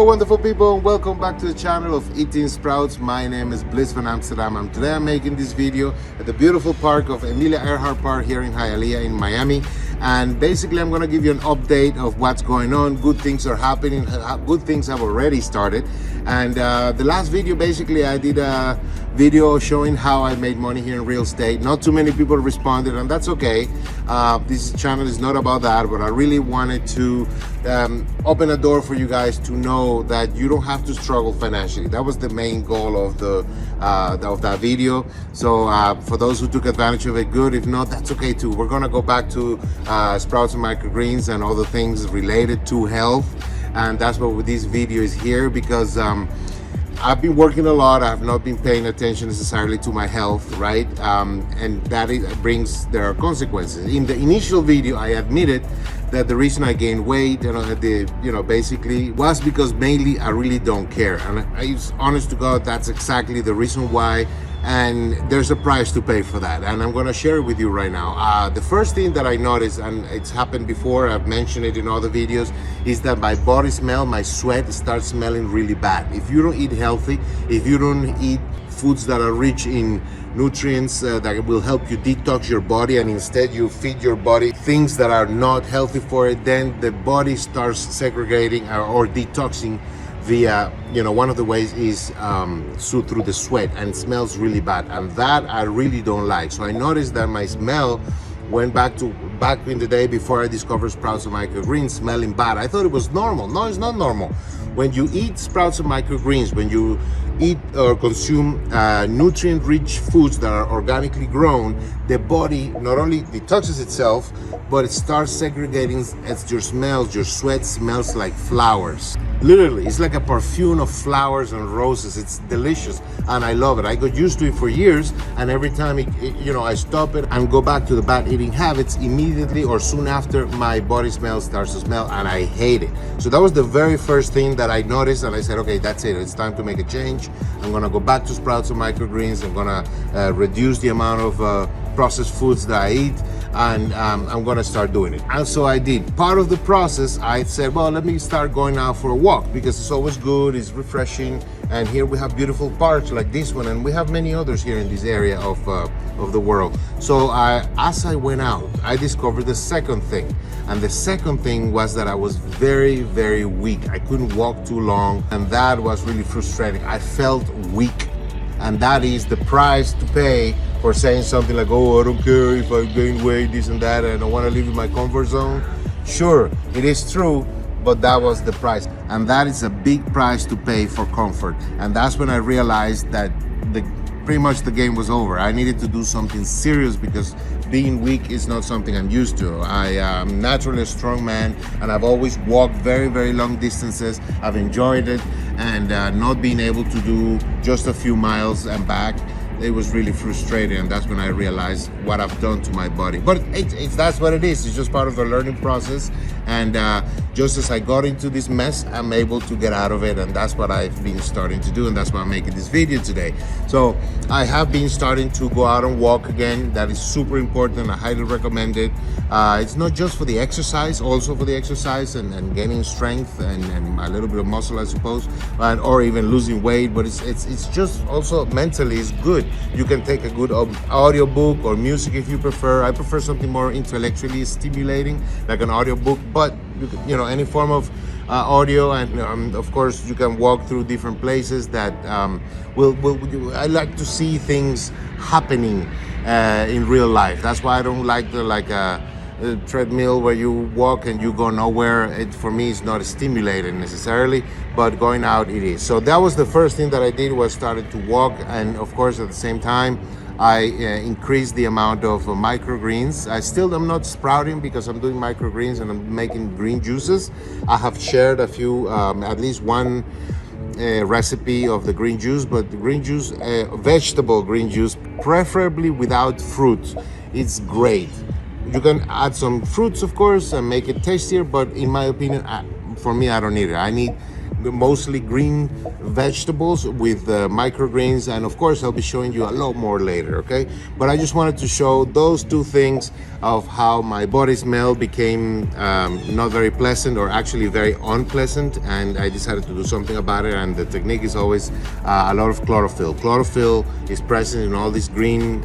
wonderful people, and welcome back to the channel of Eating Sprouts. My name is Bliss van Amsterdam, and today I'm making this video at the beautiful park of Amelia Earhart Park here in Hialeah in Miami. And basically I'm going to give you an update of what's going on. Good things are happening, good things have already started. And the last video, basically I did a video showing how I made money here in real estate. Not too many people responded, and that's okay. This channel is not about that, but I really wanted to open a door for you guys to know that you don't have to struggle financially. That was the main goal of that video. So for those who took advantage of it, good. If not, that's okay too. We're gonna go back to sprouts and microgreens and all the things related to health, and that's what this video is here, because I've been working a lot. I have not been paying attention necessarily to my health, right? And that there are consequences. In the initial video, I admitted that the reason I gained weight and basically was because mainly I really don't care. And honest to God, that's exactly the reason why. And there's a price to pay for that, and I'm going to share it with you right now. The first thing that I noticed, and it's happened before, I've mentioned it in other videos, is that my body smell, my sweat starts smelling really bad. If you don't eat healthy, if you don't eat foods that are rich in nutrients that will help you detox your body, and instead you feed your body things that are not healthy for it, then the body starts segregating or detoxing via, one of the ways is through the sweat, and it smells really bad, and that I really don't like. So I noticed that my smell went back in the day before I discovered sprouts and microgreens, smelling bad. I thought it was normal. No, it's not normal. When you eat sprouts and microgreens, when you eat or consume nutrient-rich foods that are organically grown, the body not only detoxes itself, but it starts segregating as your sweat smells like flowers. Literally, it's like a perfume of flowers and roses. It's delicious, and I love it. I got used to it for years, and every time I stop it and go back to the bad eating habits, immediately or soon after, my body starts to smell, and I hate it. So that was the very first thing that I noticed, and I said, okay, that's it. It's time to make a change. I'm gonna go back to sprouts and microgreens. I'm gonna reduce the amount of processed foods that I eat, and I'm gonna start doing it. And so I did. Part of the process, I said, well, let me start going out for a walk, because it's always good, it's refreshing, and here we have beautiful parks like this one, and we have many others here in this area of the world. So as I went out, I discovered the second thing, and the second thing was that I was very, very weak. I couldn't walk too long, and that was really frustrating. I felt weak, and that is the price to pay for saying something like, oh, I don't care if I gain weight, this and that, and I don't want to live in my comfort zone. Sure, it is true, but that was the price, and that is a big price to pay for comfort. And that's when I realized that pretty much the game was over. I needed to do something serious, because being weak is not something I'm used to. I am naturally a strong man, and I've always walked very, very long distances. I've enjoyed it, and not being able to do just a few miles and back, it was really frustrating, and that's when I realized what I've done to my body. But that's what it is. It's just part of the learning process, and just as I got into this mess, I'm able to get out of it, and that's what I've been starting to do, and that's why I'm making this video today. So I have been starting to go out and walk again. That is super important. I highly recommend it. It's not just for the exercise, also for the exercise and gaining strength and a little bit of muscle, I suppose, or even losing weight, but it's just also mentally it's good. You can take a good audio book or music if you prefer. I prefer something more intellectually stimulating, like an audio book, but any form of audio, and of course you can walk through different places that I like to see things happening in real life. That's why I don't like a treadmill where you walk and you go nowhere. For me, it's not stimulating necessarily, but going out it is. So that was the first thing that I did, was started to walk, and of course at the same time I increased the amount of microgreens. I still am not sprouting, because I'm doing microgreens and I'm making green juices. I have shared a few, at least one recipe of the green juice, but the green juice, vegetable green juice, preferably without fruit, it's great. You can add some fruits, of course, and make it tastier, but in my opinion, for me, I don't need it. I need mostly green vegetables with microgreens, and of course I'll be showing you a lot more later, okay? But I just wanted to show those two things of how my body smell became not very pleasant, or actually very unpleasant, and I decided to do something about it. And the technique is always a lot of chlorophyll. Chlorophyll is present in all these green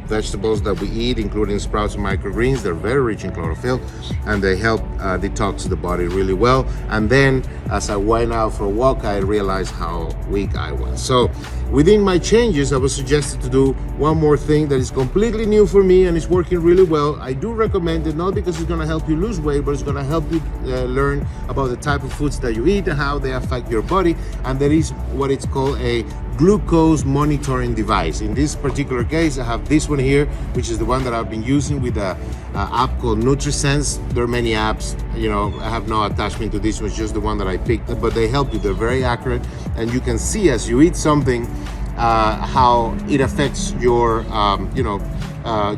vegetables that we eat, including sprouts and microgreens. They're very rich in chlorophyll, and they help detox the body really well. And then as I went out for a walk, I realized how weak I was. So within my changes, I was suggested to do one more thing that is completely new for me and it's working really well. I do recommend it, not because it's going to help you lose weight, but it's going to help you learn about the type of foods that you eat and how they affect your body. And that is what it's called a glucose monitoring device. In this particular case, I have this one here, which is the one that I've been using with a app called NutriSense. There are many apps, you know, I have no attachment to this one, it's just the one that I picked, but they help you. They're very accurate, and you can see as you eat something how it affects your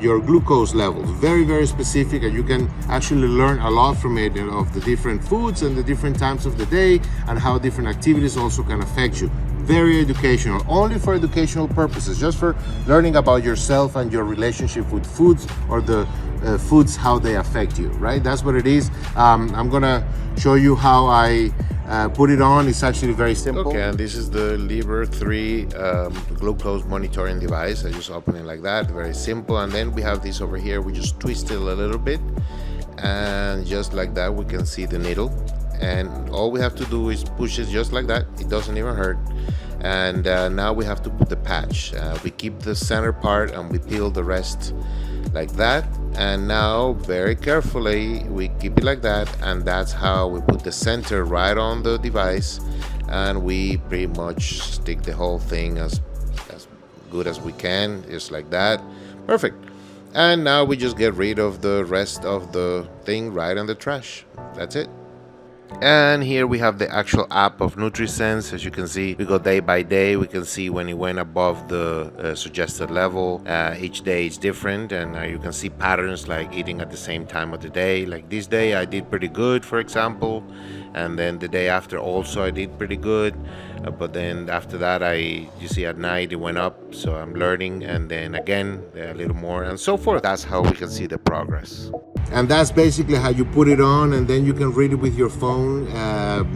your glucose levels. Very, very specific, and you can actually learn a lot from it, of the different foods and the different times of the day, and how different activities also can affect you. Very educational, only for educational purposes, just for learning about yourself and your relationship with foods, or the foods, how they affect you, right? That's what it is. I'm gonna show you how I put it on. It's actually very simple. Okay, and this is the Libre 3 glucose monitoring device. I just open it like that, very simple. And then we have this over here. We just twist it a little bit, and just like that we can see the needle, and all we have to do is push it just like that. It doesn't even hurt. And now we have to put the patch. We keep the center part and we peel the rest like that. And now very carefully we keep it like that, and that's how we put the center right on the device, and we pretty much stick the whole thing as good as we can, just like that. Perfect. And now we just get rid of the rest of the thing right on the trash. That's it. And here we have the actual app of NutriSense. As you can see, we go day by day. We can see when it went above the suggested level. Each day is different, and you can see patterns like eating at the same time of the day. Like this day I did pretty good, for example, and then the day after also I did pretty good, but then after that you see at night it went up, so I'm learning, and then again a little more, and so forth. That's how we can see the progress. And that's basically how you put it on, and then you can read it with your phone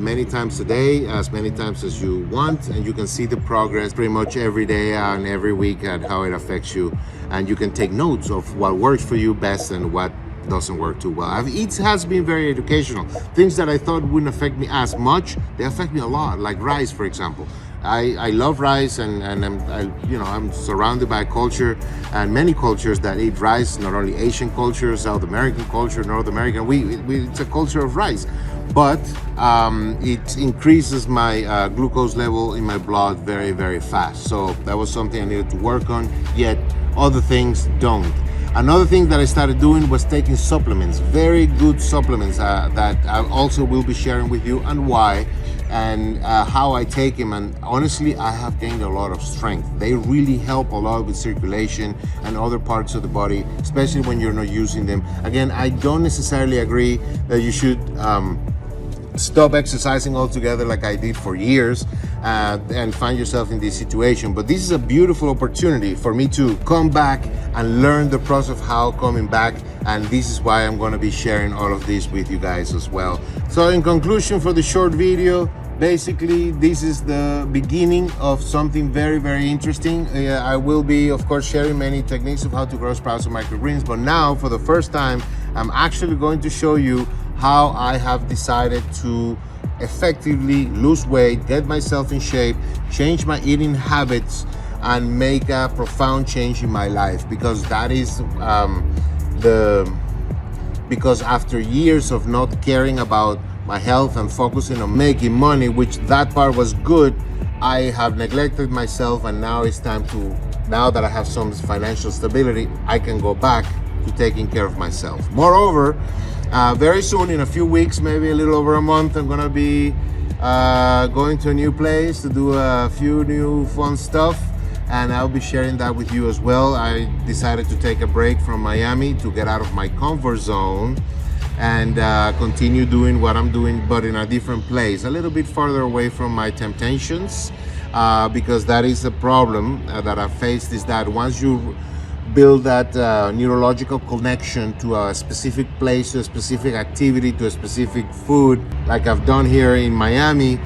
many times a day, as many times as you want, and you can see the progress pretty much every day and every week, and how it affects you, and you can take notes of what works for you best and what doesn't work too well. It has been very educational. Things that I thought wouldn't affect me as much, they affect me a lot, like rice, for example. I love rice, and I'm surrounded by culture, and many cultures that eat rice, not only Asian culture, South American culture, North American. It's a culture of rice, but it increases my glucose level in my blood very, very fast. So that was something I needed to work on, yet other things don't. Another thing that I started doing was taking supplements, very good supplements that I also will be sharing with you, and why, and how I take them. And honestly, I have gained a lot of strength. They really help a lot with circulation and other parts of the body, especially when you're not using them. Again, I don't necessarily agree that you should stop exercising altogether like I did for years and find yourself in this situation, but this is a beautiful opportunity for me to come back and learn the process of how coming back, and this is why I'm going to be sharing all of this with you guys as well. So in conclusion for the short video, basically this is the beginning of something very, very interesting. I will be of course sharing many techniques of how to grow sprouts and microgreens, but now for the first time I'm actually going to show you how I have decided to effectively lose weight, get myself in shape, change my eating habits, and make a profound change in my life. Because that is because after years of not caring about my health and focusing on making money, which that part was good, I have neglected myself, and now it's time to, now that I have some financial stability, I can go back to taking care of myself. Moreover, very soon, in a few weeks, maybe a little over a month, I'm gonna be going to a new place to do a few new fun stuff, and I'll be sharing that with you as well. I decided to take a break from Miami to get out of my comfort zone and continue doing what I'm doing, but in a different place, a little bit farther away from my temptations, because that is a problem that I faced, is that once you build that neurological connection to a specific place, to a specific activity, to a specific food, like I've done here in Miami,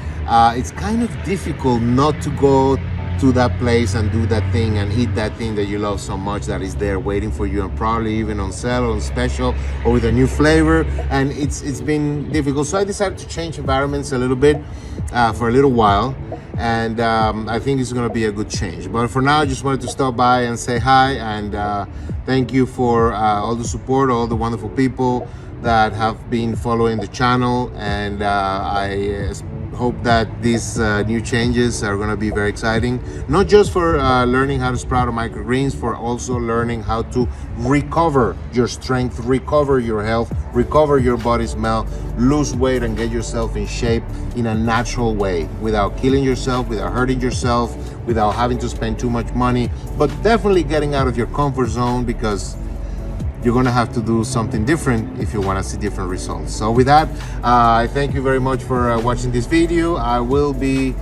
it's kind of difficult not to go to that place and do that thing and eat that thing that you love so much, that is there waiting for you, and probably even on sale or on special or with a new flavor. And it's been difficult, so I decided to change environments a little bit for a little while, and I think it's going to be a good change. But for now, I just wanted to stop by and say hi, and thank you for all the support, all the wonderful people that have been following the channel, and I hope that these new changes are going to be very exciting, not just for learning how to sprout microgreens, for also learning how to recover your strength, recover your health, recover your body smell, lose weight and get yourself in shape in a natural way, without killing yourself, without hurting yourself, without having to spend too much money, but definitely getting out of your comfort zone, because you're going to have to do something different if you want to see different results. So with that, I thank you very much for watching this video. I will be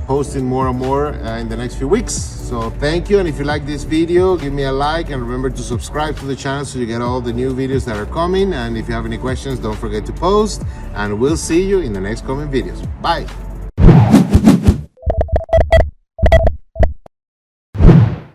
posting more and more in the next few weeks. So thank you, and if you like this video, give me a like, and remember to subscribe to the channel so you get all the new videos that are coming. And if you have any questions, don't forget to post, and we'll see you in the next coming videos. Bye.